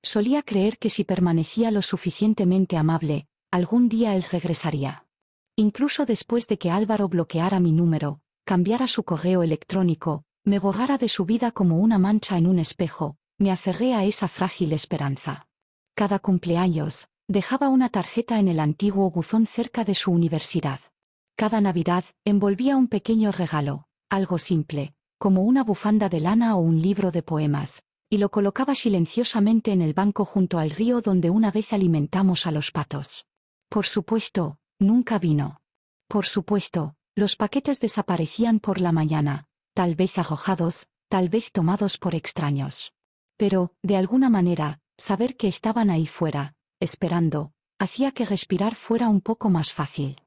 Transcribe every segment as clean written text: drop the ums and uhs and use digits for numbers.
Solía creer que si permanecía lo suficientemente amable, algún día él regresaría. Incluso después de que Álvaro bloqueara mi número, cambiara su correo electrónico, me borrara de su vida como una mancha en un espejo, me aferré a esa frágil esperanza. Cada cumpleaños, dejaba una tarjeta en el antiguo buzón cerca de su universidad. Cada Navidad, envolvía un pequeño regalo, algo simple, como una bufanda de lana o un libro de poemas, y lo colocaba silenciosamente en el banco junto al río donde una vez alimentamos a los patos. Por supuesto, nunca vino. Por supuesto, los paquetes desaparecían por la mañana, tal vez arrojados, tal vez tomados por extraños. Pero, de alguna manera, saber que estaban ahí fuera, esperando, hacía que respirar fuera un poco más fácil.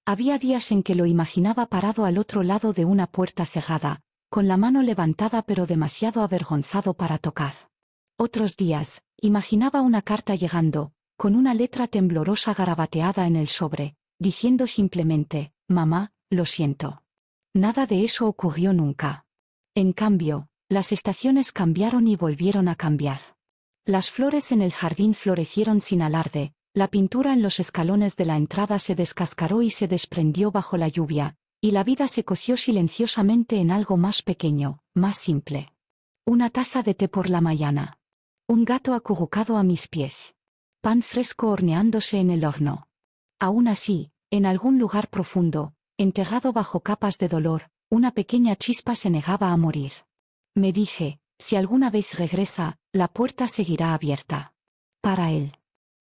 Había días en que lo imaginaba parado al otro lado de una puerta cerrada, con la mano levantada pero demasiado avergonzado para tocar. Otros días, imaginaba una carta llegando, con una letra temblorosa garabateada en el sobre, diciendo simplemente, «Mamá, lo siento». Nada de eso ocurrió nunca. En cambio, las estaciones cambiaron y volvieron a cambiar. Las flores en el jardín florecieron sin alarde, la pintura en los escalones de la entrada se descascaró y se desprendió bajo la lluvia, y la vida se coció silenciosamente en algo más pequeño, más simple. Una taza de té por la mañana. Un gato acurrucado a mis pies. Pan fresco horneándose en el horno. Aún así, en algún lugar profundo, enterrado bajo capas de dolor, una pequeña chispa se negaba a morir. Me dije, si alguna vez regresa, la puerta seguirá abierta. Para él.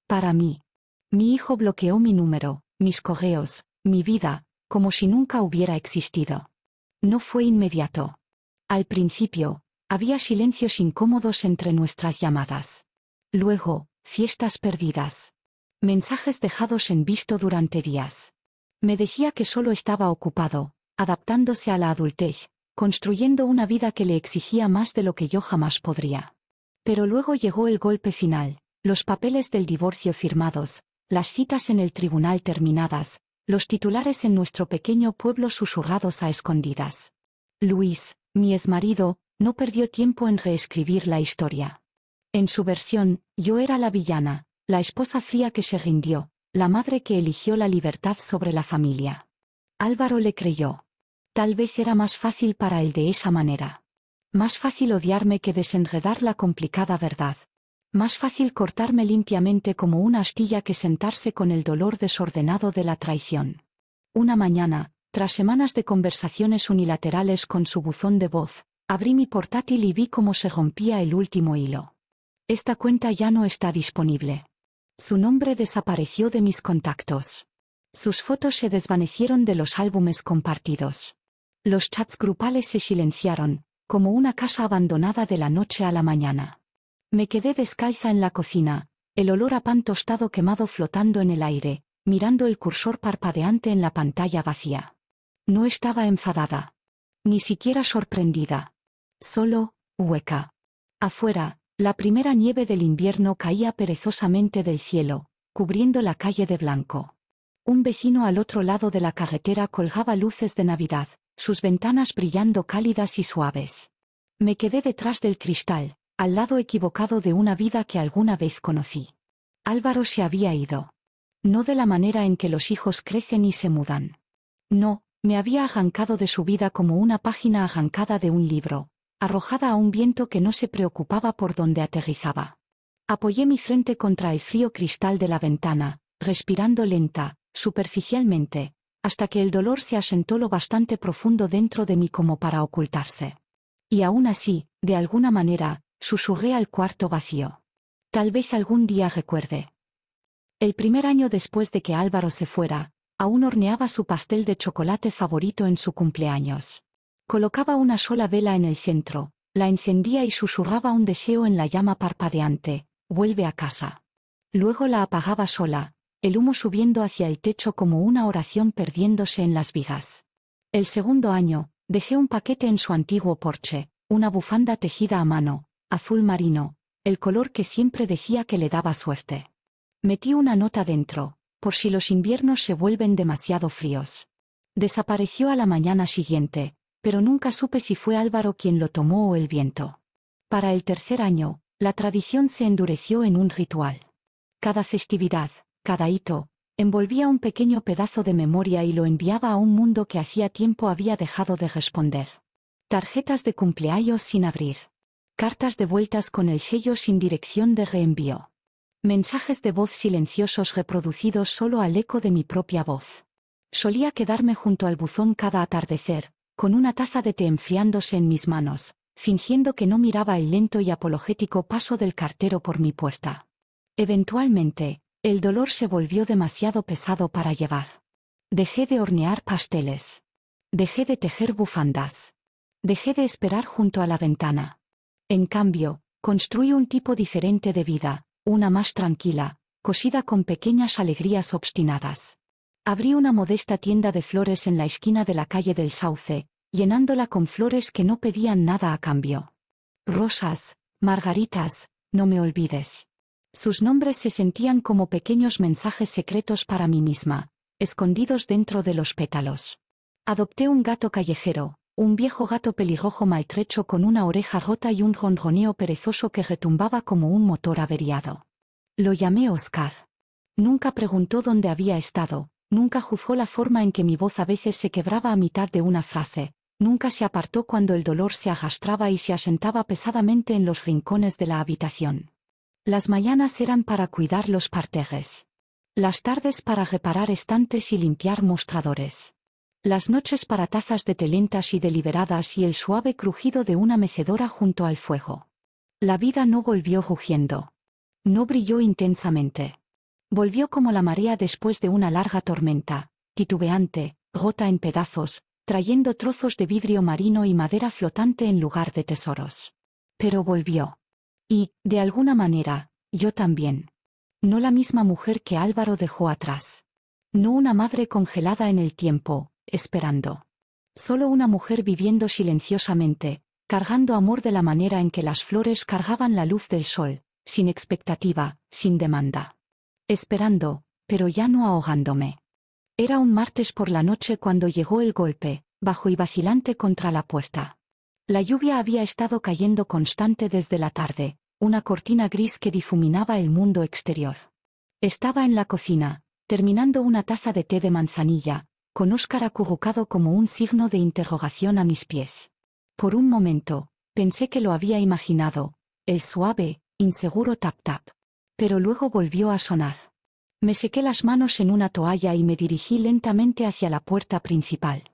Para mí. Mi hijo bloqueó mi número, mis correos, mi vida, como si nunca hubiera existido. No fue inmediato. Al principio, había silencios incómodos entre nuestras llamadas. Luego, fiestas perdidas. Mensajes dejados en visto durante días. Me decía que solo estaba ocupado, adaptándose a la adultez, construyendo una vida que le exigía más de lo que yo jamás podría. Pero luego llegó el golpe final, los papeles del divorcio firmados, las citas en el tribunal terminadas, los titulares en nuestro pequeño pueblo susurrados a escondidas. Luis, mi exmarido, no perdió tiempo en reescribir la historia. En su versión, yo era la villana, la esposa fría que se rindió, la madre que eligió la libertad sobre la familia. Álvaro le creyó. Tal vez era más fácil para él de esa manera. Más fácil odiarme que desenredar la complicada verdad. Más fácil cortarme limpiamente como una astilla que sentarse con el dolor desordenado de la traición. Una mañana, tras semanas de conversaciones unilaterales con su buzón de voz, abrí mi portátil y vi cómo se rompía el último hilo. Esta cuenta ya no está disponible. Su nombre desapareció de mis contactos. Sus fotos se desvanecieron de los álbumes compartidos. Los chats grupales se silenciaron, como una casa abandonada de la noche a la mañana. Me quedé descalza en la cocina, el olor a pan tostado quemado flotando en el aire, mirando el cursor parpadeante en la pantalla vacía. No estaba enfadada. Ni siquiera sorprendida. Solo, hueca. Afuera, la primera nieve del invierno caía perezosamente del cielo, cubriendo la calle de blanco. Un vecino al otro lado de la carretera colgaba luces de Navidad, sus ventanas brillando cálidas y suaves. Me quedé detrás del cristal, al lado equivocado de una vida que alguna vez conocí. Álvaro se había ido. No de la manera en que los hijos crecen y se mudan. No, me había arrancado de su vida como una página arrancada de un libro, arrojada a un viento que no se preocupaba por dónde aterrizaba. Apoyé mi frente contra el frío cristal de la ventana, respirando lenta, superficialmente, hasta que el dolor se asentó lo bastante profundo dentro de mí como para ocultarse. Y aún así, de alguna manera, susurré al cuarto vacío. Tal vez algún día recuerde. El primer año después de que Álvaro se fuera, aún horneaba su pastel de chocolate favorito en su cumpleaños. Colocaba una sola vela en el centro, la encendía y susurraba un deseo en la llama parpadeante, «Vuelve a casa». Luego la apagaba sola, el humo subiendo hacia el techo como una oración perdiéndose en las vigas. El segundo año, dejé un paquete en su antiguo porche, una bufanda tejida a mano, azul marino, el color que siempre decía que le daba suerte. Metí una nota dentro, por si los inviernos se vuelven demasiado fríos. Desapareció a la mañana siguiente, pero nunca supe si fue Álvaro quien lo tomó o el viento. Para el tercer año, La tradición se endureció en un ritual. Cada festividad, cada hito, envolvía un pequeño pedazo de memoria y lo enviaba a un mundo que hacía tiempo había dejado de responder. Tarjetas de cumpleaños sin abrir. Cartas devueltas con el sello sin dirección de reenvío. Mensajes de voz silenciosos reproducidos solo al eco de mi propia voz. Solía quedarme junto al buzón cada atardecer, con una taza de té enfriándose en mis manos, fingiendo que no miraba el lento y apologético paso del cartero por mi puerta. Eventualmente, el dolor se volvió demasiado pesado para llevar. Dejé de hornear pasteles. Dejé de tejer bufandas. Dejé de esperar junto a la ventana. En cambio, construí un tipo diferente de vida, una más tranquila, cosida con pequeñas alegrías obstinadas. Abrí una modesta tienda de flores en la esquina de la calle del Sauce, llenándola con flores que no pedían nada a cambio. Rosas, margaritas, no me olvides. Sus nombres se sentían como pequeños mensajes secretos para mí misma, escondidos dentro de los pétalos. Adopté un gato callejero, un viejo gato pelirrojo maltrecho con una oreja rota y un ronroneo perezoso que retumbaba como un motor averiado. Lo llamé Oscar. Nunca preguntó dónde había estado, nunca juzgó la forma en que mi voz a veces se quebraba a mitad de una frase, nunca se apartó cuando el dolor se arrastraba y se asentaba pesadamente en los rincones de la habitación. Las mañanas eran para cuidar los parterres. Las tardes para reparar estantes y limpiar mostradores. Las noches para tazas de té lentas y deliberadas y el suave crujido de una mecedora junto al fuego. La vida no volvió rugiendo. No brilló intensamente. Volvió como la marea después de una larga tormenta, titubeante, rota en pedazos, trayendo trozos de vidrio marino y madera flotante en lugar de tesoros. Pero volvió. Y, de alguna manera, yo también. No la misma mujer que Álvaro dejó atrás. No una madre congelada en el tiempo, esperando. Solo una mujer viviendo silenciosamente, cargando amor de la manera en que las flores cargaban la luz del sol, sin expectativa, sin demanda. Esperando, pero ya no ahogándome. Era un martes por la noche cuando llegó el golpe, bajo y vacilante contra la puerta. La lluvia había estado cayendo constante desde la tarde, una cortina gris que difuminaba el mundo exterior. Estaba en la cocina, terminando una taza de té de manzanilla, con Óscar acurrucado como un signo de interrogación a mis pies. Por un momento, pensé que lo había imaginado, el suave, inseguro tap-tap. Pero luego volvió a sonar. Me sequé las manos en una toalla y me dirigí lentamente hacia la puerta principal.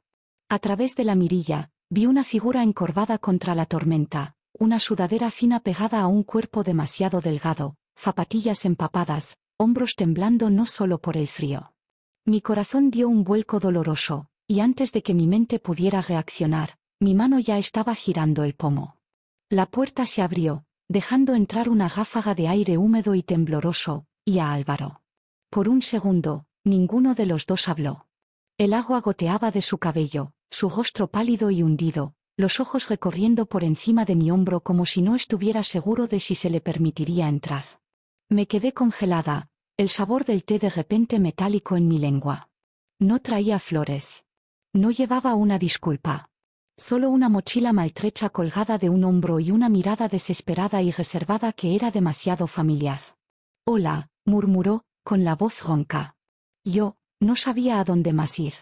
A través de la mirilla, vi una figura encorvada contra la tormenta, una sudadera fina pegada a un cuerpo demasiado delgado, zapatillas empapadas, hombros temblando no solo por el frío. Mi corazón dio un vuelco doloroso, y antes de que mi mente pudiera reaccionar, mi mano ya estaba girando el pomo. La puerta se abrió, dejando entrar una ráfaga de aire húmedo y tembloroso, y a Álvaro. Por un segundo, ninguno de los dos habló. El agua goteaba de su cabello, su rostro pálido y hundido, los ojos recorriendo por encima de mi hombro como si no estuviera seguro de si se le permitiría entrar. Me quedé congelada, el sabor del té de repente metálico en mi lengua. No traía flores. No llevaba una disculpa. Solo una mochila maltrecha colgada de un hombro y una mirada desesperada y reservada que era demasiado familiar. «Hola», murmuró, con la voz ronca. Yo, no sabía a dónde más ir.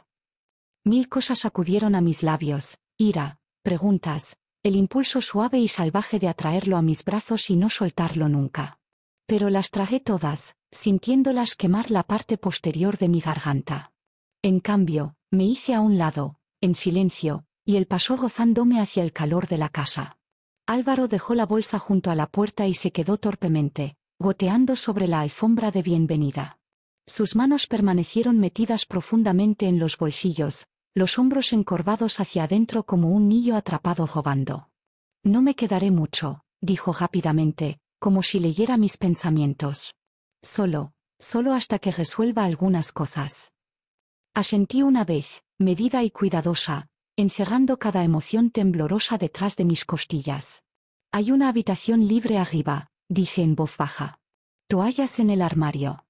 Mil cosas acudieron a mis labios, ira, preguntas, el impulso suave y salvaje de atraerlo a mis brazos y no soltarlo nunca. Pero las tragué todas, sintiéndolas quemar la parte posterior de mi garganta. En cambio, me hice a un lado, en silencio, y él pasó gozándome hacia el calor de la casa. Álvaro dejó la bolsa junto a la puerta y se quedó torpemente, goteando sobre la alfombra de bienvenida. Sus manos permanecieron metidas profundamente en los bolsillos, los hombros encorvados hacia adentro como un niño atrapado robando. «No me quedaré mucho», dijo rápidamente, como si leyera mis pensamientos. Solo hasta que resuelva algunas cosas». Asentí una vez, medida y cuidadosa, encerrando cada emoción temblorosa detrás de mis costillas. «Hay una habitación libre arriba», dije en voz baja. «Toallas en el armario».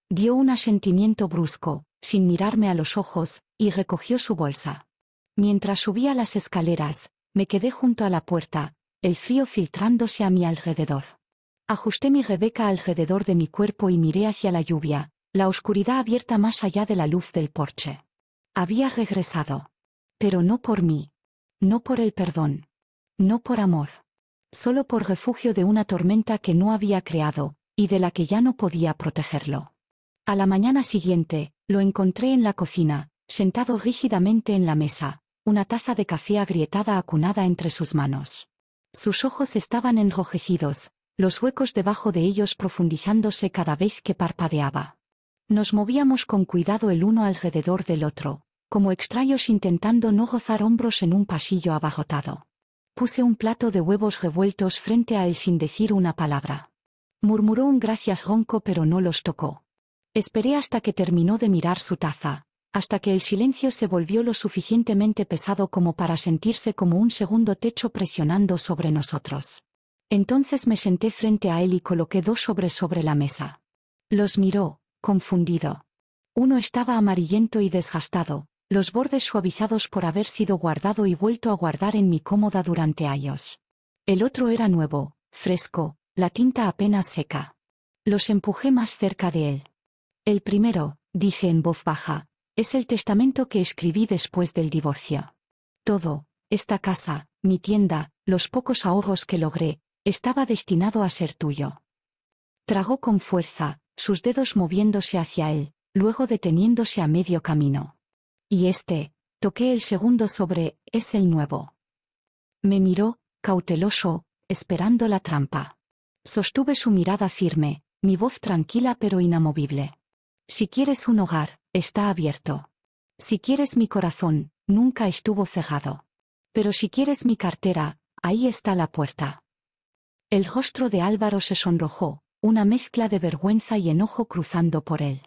Dio un asentimiento brusco, sin mirarme a los ojos, y recogió su bolsa. Mientras subía las escaleras, me quedé junto a la puerta, el frío filtrándose a mi alrededor. Ajusté mi Rebeca alrededor de mi cuerpo y miré hacia la lluvia, la oscuridad abierta más allá de la luz del porche. Había regresado. Pero no por mí. No por el perdón. No por amor. Solo por refugio de una tormenta que no había creado, y de la que ya no podía protegerlo. A la mañana siguiente, lo encontré en la cocina, sentado rígidamente en la mesa, una taza de café agrietada acunada entre sus manos. Sus ojos estaban enrojecidos, los huecos debajo de ellos profundizándose cada vez que parpadeaba. Nos movíamos con cuidado el uno alrededor del otro, como extraños intentando no rozar hombros en un pasillo abarrotado. Puse un plato de huevos revueltos frente a él sin decir una palabra. Murmuró un gracias ronco pero no los tocó. Esperé hasta que terminó de mirar su taza, hasta que el silencio se volvió lo suficientemente pesado como para sentirse como un segundo techo presionando sobre nosotros. Entonces me senté frente a él y coloqué 2 sobres sobre la mesa. Los miró, confundido. Uno estaba amarillento y desgastado, los bordes suavizados por haber sido guardado y vuelto a guardar en mi cómoda durante años. El otro era nuevo, fresco, la tinta apenas seca. Los empujé más cerca de él. El primero, dije en voz baja, es el testamento que escribí después del divorcio. Todo, esta casa, mi tienda, los pocos ahorros que logré, estaba destinado a ser tuyo. Tragó con fuerza, sus dedos moviéndose hacia él, luego deteniéndose a medio camino. Y toqué el segundo sobre, es el nuevo. Me miró, cauteloso, esperando la trampa. Sostuve su mirada firme, mi voz tranquila pero inamovible. Si quieres un hogar, está abierto. Si quieres mi corazón, nunca estuvo cerrado. Pero si quieres mi cartera, ahí está la puerta. El rostro de Álvaro se sonrojó, una mezcla de vergüenza y enojo cruzando por él.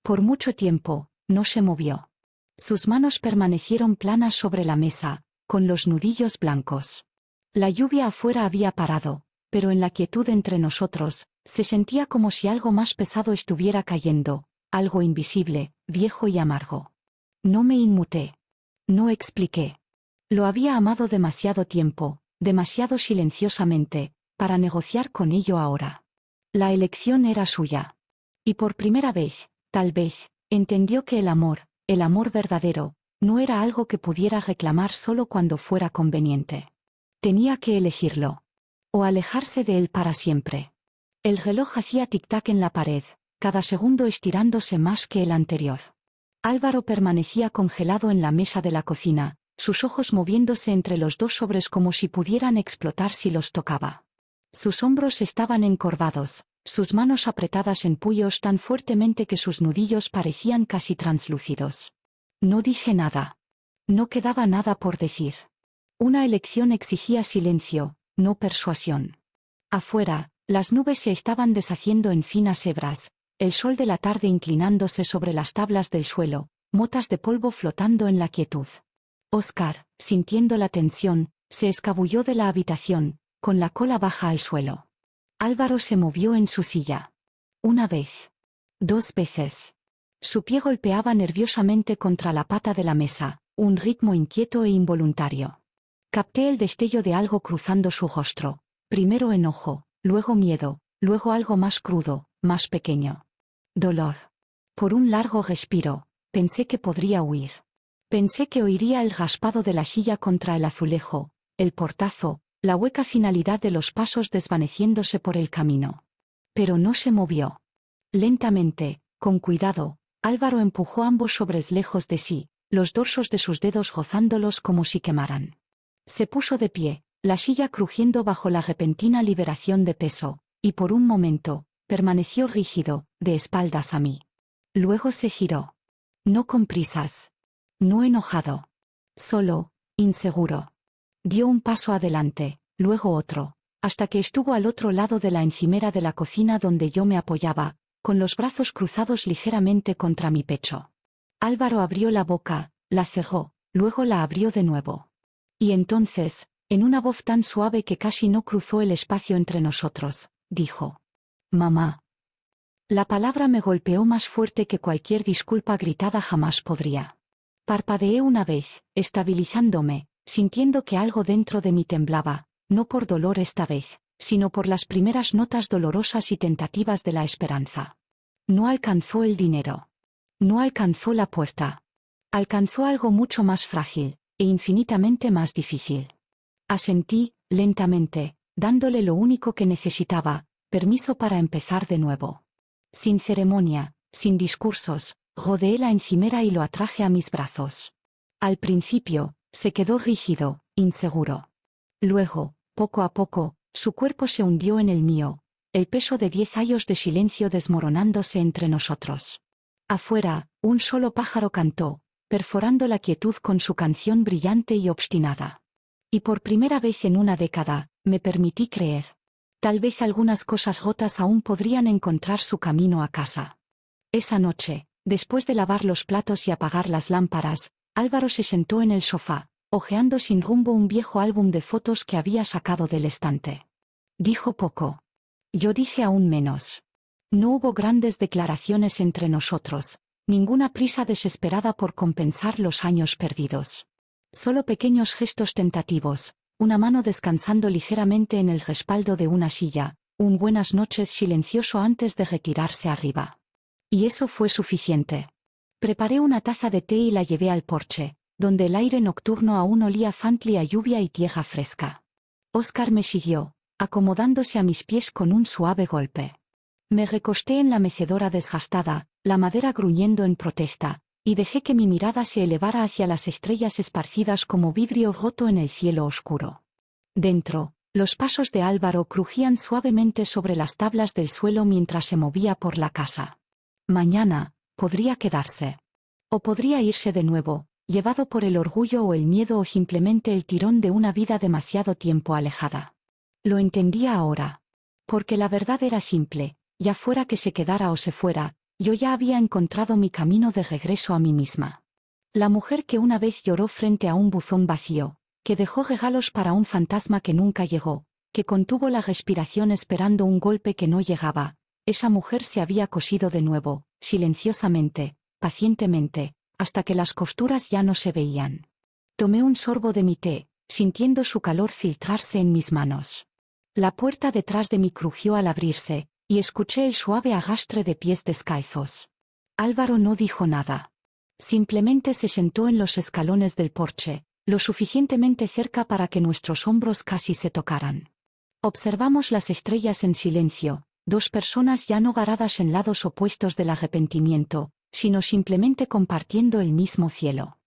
Por mucho tiempo, no se movió. Sus manos permanecieron planas sobre la mesa, con los nudillos blancos. La lluvia afuera había parado, pero en la quietud entre nosotros, se sentía como si algo más pesado estuviera cayendo, algo invisible, viejo y amargo. No me inmuté. No expliqué. Lo había amado demasiado tiempo, demasiado silenciosamente, para negociar con ello ahora. La elección era suya. Y por primera vez, tal vez, entendió que el amor verdadero, no era algo que pudiera reclamar solo cuando fuera conveniente. Tenía que elegirlo. O alejarse de él para siempre. El reloj hacía tic-tac en la pared, cada segundo estirándose más que el anterior. Álvaro permanecía congelado en la mesa de la cocina, sus ojos moviéndose entre los 2 sobres como si pudieran explotar si los tocaba. Sus hombros estaban encorvados, sus manos apretadas en puños tan fuertemente que sus nudillos parecían casi translúcidos. No dije nada. No quedaba nada por decir. Una elección exigía silencio, no persuasión. Afuera, las nubes se estaban deshaciendo en finas hebras, el sol de la tarde inclinándose sobre las tablas del suelo, motas de polvo flotando en la quietud. Óscar, sintiendo la tensión, se escabulló de la habitación, con la cola baja al suelo. Álvaro se movió en su silla. 1 vez. 2 veces. Su pie golpeaba nerviosamente contra la pata de la mesa, un ritmo inquieto e involuntario. Capté el destello de algo cruzando su rostro, primero enojo, luego miedo, luego algo más crudo, más pequeño. Dolor. Por un largo respiro, pensé que podría huir. Pensé que oiría el raspado de la silla contra el azulejo, el portazo, la hueca finalidad de los pasos desvaneciéndose por el camino. Pero no se movió. Lentamente, con cuidado, Álvaro empujó ambos sobres lejos de sí, los dorsos de sus dedos rozándolos como si quemaran. Se puso de pie, la silla crujiendo bajo la repentina liberación de peso, y por un momento, permaneció rígido, de espaldas a mí. Luego se giró. No con prisas. No enojado. Solo, inseguro. Dio un paso adelante, luego otro, hasta que estuvo al otro lado de la encimera de la cocina donde yo me apoyaba, con los brazos cruzados ligeramente contra mi pecho. Álvaro abrió la boca, la cerró, luego la abrió de nuevo. Y entonces, en una voz tan suave que casi no cruzó el espacio entre nosotros, dijo: «Mamá». La palabra me golpeó más fuerte que cualquier disculpa gritada jamás podría. Parpadeé una vez, estabilizándome, sintiendo que algo dentro de mí temblaba, no por dolor esta vez, sino por las primeras notas dolorosas y tentativas de la esperanza. No alcanzó el dinero. No alcanzó la puerta. Alcanzó algo mucho más frágil, e infinitamente más difícil. Asentí, lentamente, dándole lo único que necesitaba, permiso para empezar de nuevo. Sin ceremonia, sin discursos, rodeé la encimera y lo atraje a mis brazos. Al principio, se quedó rígido, inseguro. Luego, poco a poco, su cuerpo se hundió en el mío, el peso de 10 años de silencio desmoronándose entre nosotros. Afuera, un solo pájaro cantó, perforando la quietud con su canción brillante y obstinada. Y por primera vez en una década, me permití creer. Tal vez algunas cosas rotas aún podrían encontrar su camino a casa. Esa noche, después de lavar los platos y apagar las lámparas, Álvaro se sentó en el sofá, hojeando sin rumbo un viejo álbum de fotos que había sacado del estante. Dijo poco. Yo dije aún menos. No hubo grandes declaraciones entre nosotros, ninguna prisa desesperada por compensar los años perdidos. Solo pequeños gestos tentativos, una mano descansando ligeramente en el respaldo de una silla, un buenas noches silencioso antes de retirarse arriba. Y eso fue suficiente. Preparé una taza de té y la llevé al porche, donde el aire nocturno aún olía faintly a lluvia y tierra fresca. Óscar me siguió, acomodándose a mis pies con un suave golpe. Me recosté en la mecedora desgastada, la madera gruñendo en protesta, y dejé que mi mirada se elevara hacia las estrellas esparcidas como vidrio roto en el cielo oscuro. Dentro, los pasos de Álvaro crujían suavemente sobre las tablas del suelo mientras se movía por la casa. Mañana, podría quedarse. O podría irse de nuevo, llevado por el orgullo o el miedo o simplemente el tirón de una vida demasiado tiempo alejada. Lo entendía ahora. Porque la verdad era simple, ya fuera que se quedara o se fuera, yo ya había encontrado mi camino de regreso a mí misma. La mujer que una vez lloró frente a un buzón vacío, que dejó regalos para un fantasma que nunca llegó, que contuvo la respiración esperando un golpe que no llegaba, esa mujer se había cosido de nuevo, silenciosamente, pacientemente, hasta que las costuras ya no se veían. Tomé un sorbo de mi té, sintiendo su calor filtrarse en mis manos. La puerta detrás de mí crujió al abrirse, y escuché el suave arrastre de pies descalzos. Álvaro no dijo nada. Simplemente se sentó en los escalones del porche, lo suficientemente cerca para que nuestros hombros casi se tocaran. Observamos las estrellas en silencio, dos personas ya no varadas en lados opuestos del arrepentimiento, sino simplemente compartiendo el mismo cielo.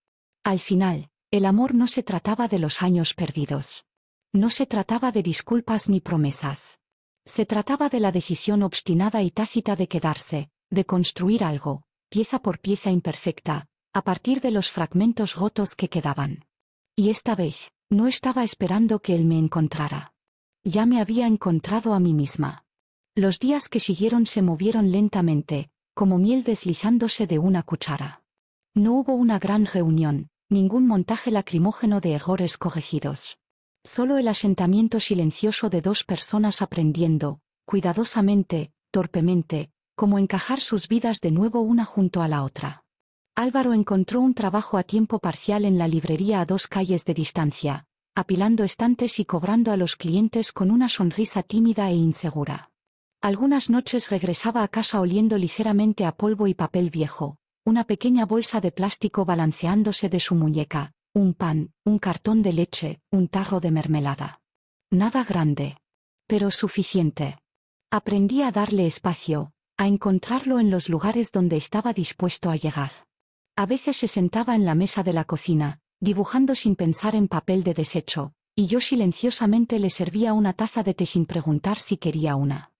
Al final, el amor no se trataba de los años perdidos. No se trataba de disculpas ni promesas. Se trataba de la decisión obstinada y tácita de quedarse, de construir algo, pieza por pieza imperfecta, a partir de los fragmentos rotos que quedaban. Y esta vez, no estaba esperando que él me encontrara. Ya me había encontrado a mí misma. Los días que siguieron se movieron lentamente, como miel deslizándose de una cuchara. No hubo una gran reunión, ningún montaje lacrimógeno de errores corregidos. Solo el asentamiento silencioso de dos personas aprendiendo, cuidadosamente, torpemente, cómo encajar sus vidas de nuevo una junto a la otra. Álvaro encontró un trabajo a tiempo parcial en la librería a 2 calles de distancia, apilando estantes y cobrando a los clientes con una sonrisa tímida e insegura. Algunas noches regresaba a casa oliendo ligeramente a polvo y papel viejo, una pequeña bolsa de plástico balanceándose de su muñeca, un pan, un cartón de leche, un tarro de mermelada. Nada grande. Pero suficiente. Aprendí a darle espacio, a encontrarlo en los lugares donde estaba dispuesto a llegar. A veces se sentaba en la mesa de la cocina, dibujando sin pensar en papel de desecho, y yo silenciosamente le servía una taza de té sin preguntar si quería una.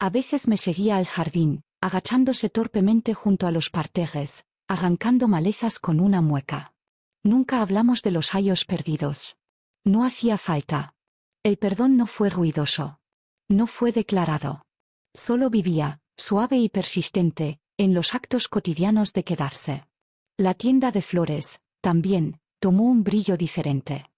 A veces me seguía al jardín, agachándose torpemente junto a los parterres, arrancando malezas con una mueca. Nunca hablamos de los años perdidos. No hacía falta. El perdón no fue ruidoso. No fue declarado. Solo vivía, suave y persistente, en los actos cotidianos de quedarse. La tienda de flores, también, tomó un brillo diferente.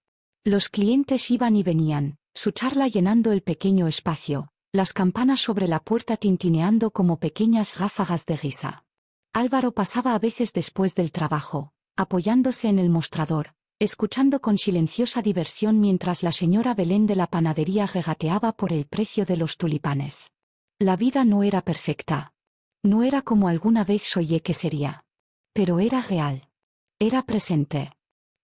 Los clientes iban y venían, su charla llenando el pequeño espacio, las campanas sobre la puerta tintineando como pequeñas ráfagas de risa. Álvaro pasaba a veces después del trabajo, apoyándose en el mostrador, escuchando con silenciosa diversión mientras la señora Belén de la panadería regateaba por el precio de los tulipanes. La vida no era perfecta. No era como alguna vez soñé que sería. Pero era real. Era presente.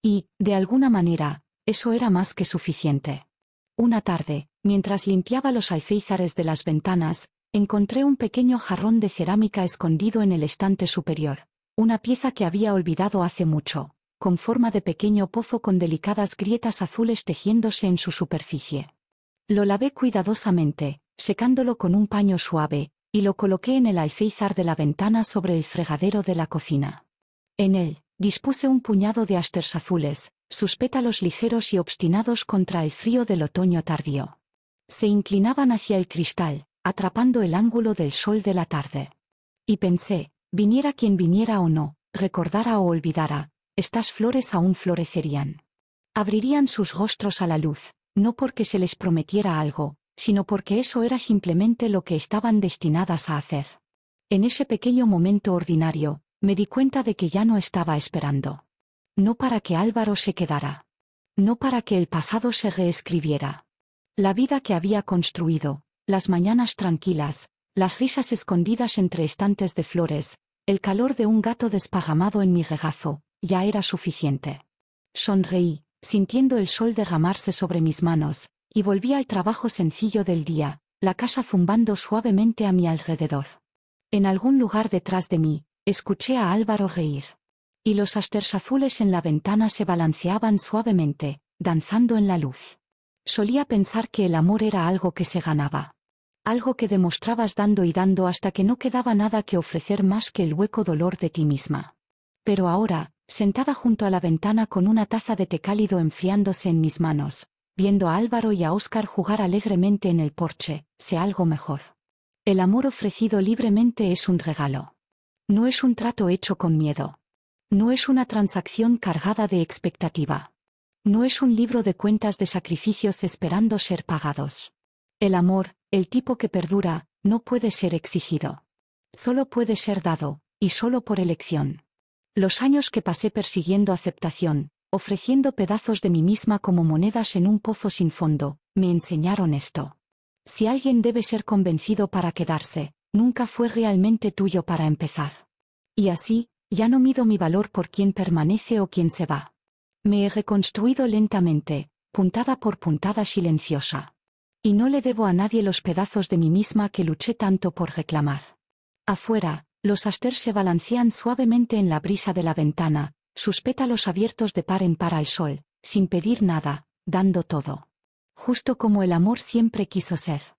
Y, de alguna manera, eso era más que suficiente. Una tarde, mientras limpiaba los alféizares de las ventanas, encontré un pequeño jarrón de cerámica escondido en el estante superior, una pieza que había olvidado hace mucho, con forma de pequeño pozo con delicadas grietas azules tejiéndose en su superficie. Lo lavé cuidadosamente, secándolo con un paño suave, y lo coloqué en el alféizar de la ventana sobre el fregadero de la cocina. En él, dispuse un puñado de asters azules, sus pétalos ligeros y obstinados contra el frío del otoño tardío. Se inclinaban hacia el cristal, atrapando el ángulo del sol de la tarde. Y pensé, viniera quien viniera o no, recordara o olvidara, estas flores aún florecerían. Abrirían sus rostros a la luz, no porque se les prometiera algo, sino porque eso era simplemente lo que estaban destinadas a hacer. En ese pequeño momento ordinario, me di cuenta de que ya no estaba esperando. No para que Álvaro se quedara. No para que el pasado se reescribiera. La vida que había construido, las mañanas tranquilas, las risas escondidas entre estantes de flores, el calor de un gato desparramado en mi regazo, ya era suficiente. Sonreí, sintiendo el sol derramarse sobre mis manos, y volví al trabajo sencillo del día, la casa zumbando suavemente a mi alrededor. En algún lugar detrás de mí, escuché a Álvaro reír. Y los asters azules en la ventana se balanceaban suavemente, danzando en la luz. Solía pensar que el amor era algo que se ganaba. Algo que demostrabas dando y dando hasta que no quedaba nada que ofrecer más que el hueco dolor de ti misma. Pero ahora, sentada junto a la ventana con una taza de té cálido enfriándose en mis manos, viendo a Álvaro y a Óscar jugar alegremente en el porche, sé algo mejor. El amor ofrecido libremente es un regalo. No es un trato hecho con miedo. No es una transacción cargada de expectativa. No es un libro de cuentas de sacrificios esperando ser pagados. El amor, el tipo que perdura, no puede ser exigido. Solo puede ser dado, y solo por elección. Los años que pasé persiguiendo aceptación, ofreciendo pedazos de mí misma como monedas en un pozo sin fondo, me enseñaron esto. Si alguien debe ser convencido para quedarse, nunca fue realmente tuyo para empezar. Y así, ya no mido mi valor por quien permanece o quien se va. Me he reconstruido lentamente, puntada por puntada silenciosa. Y no le debo a nadie los pedazos de mí misma que luché tanto por reclamar. Afuera, los asters se balancean suavemente en la brisa de la ventana, sus pétalos abiertos de par en par al sol, sin pedir nada, dando todo. Justo como el amor siempre quiso ser.